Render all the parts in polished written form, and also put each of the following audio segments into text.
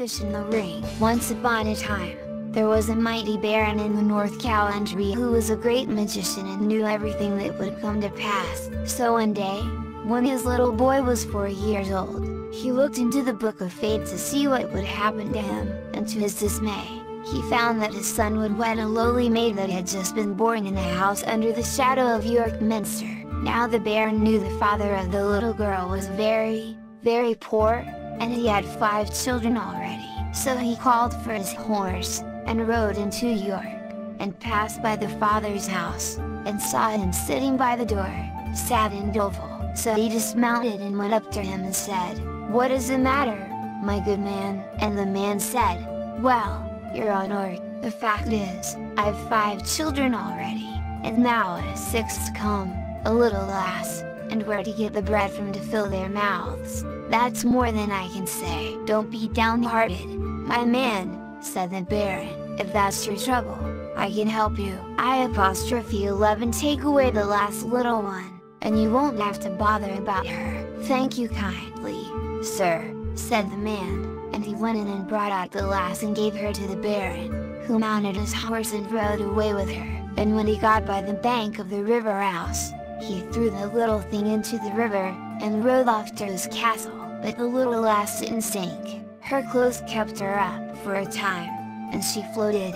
fish in the ring. Once upon a time, there was a mighty baron in the North Country who was a great magician and knew everything that would come to pass. So one day, when his little boy was 4 years old, he looked into the Book of Fate to see what would happen to him, and to his dismay, he found that his son would wed a lowly maid that had just been born in a house under the shadow of York Minster. Now the baron knew the father of the little girl was very, very poor, and he had 5 children already. So he called for his horse, and rode into York, and passed by the father's house, and saw him sitting by the door, sad and doleful. So he dismounted and went up to him and said, "What is the matter, my good man?" And the man said, "Well, your honor, the fact is, I've 5 children already, and now a 6th come, a little lass, and where to get the bread from to fill their mouths, that's more than I can say." "Don't be downhearted, my man," said the baron, "if that's your trouble, I can help you. I'11 take away the last little one, and you won't have to bother about her." "Thank you kindly, sir," said the man, and he went in and brought out the lass and gave her to the baron, who mounted his horse and rode away with her. And when he got by the bank of the river house, he threw the little thing into the river, and rode off to his castle. But the little lass didn't sink. Her clothes kept her up for a time, and she floated,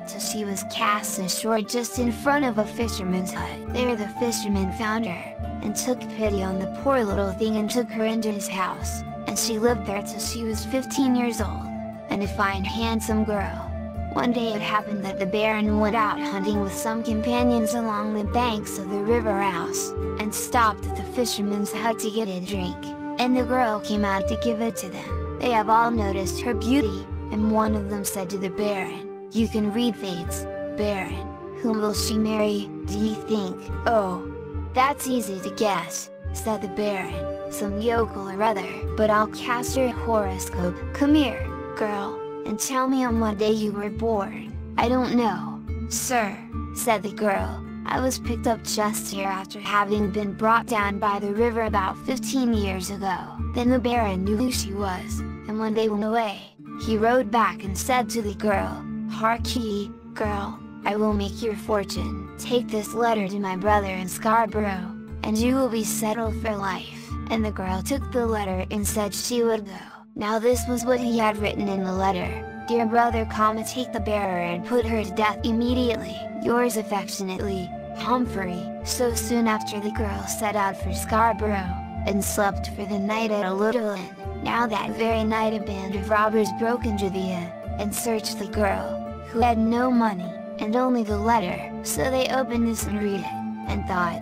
till she was cast ashore just in front of a fisherman's hut. There the fisherman found her, and took pity on the poor little thing and took her into his house, and she lived there till she was 15 years old, and a fine handsome girl. One day it happened that the baron went out hunting with some companions along the banks of the river house, and stopped at the fisherman's hut to get a drink, and the girl came out to give it to them. They have all noticed her beauty, and one of them said to the baron, "You can read fates, baron. Whom will she marry, do you think?" "Oh, that's easy to guess," said the baron, "some yokel or other. But I'll cast your horoscope. Come here, girl, and tell me on what day you were born." "I don't know, sir," said the girl. "I was picked up just here after having been brought down by the river about 15 years ago." Then the baron knew who she was, and when they went away, he rode back and said to the girl, "Hark ye, girl, I will make your fortune. Take this letter to my brother in Scarborough, and you will be settled for life." And the girl took the letter and said she would go. Now this was what he had written in the letter: "Dear brother, take the bearer and put her to death immediately. Yours affectionately, Humphrey." So soon after the girl set out for Scarborough, and slept for the night at a little inn. Now that very night a band of robbers broke into the inn, and searched the girl, who had no money, and only the letter. So they opened this and read it, and thought,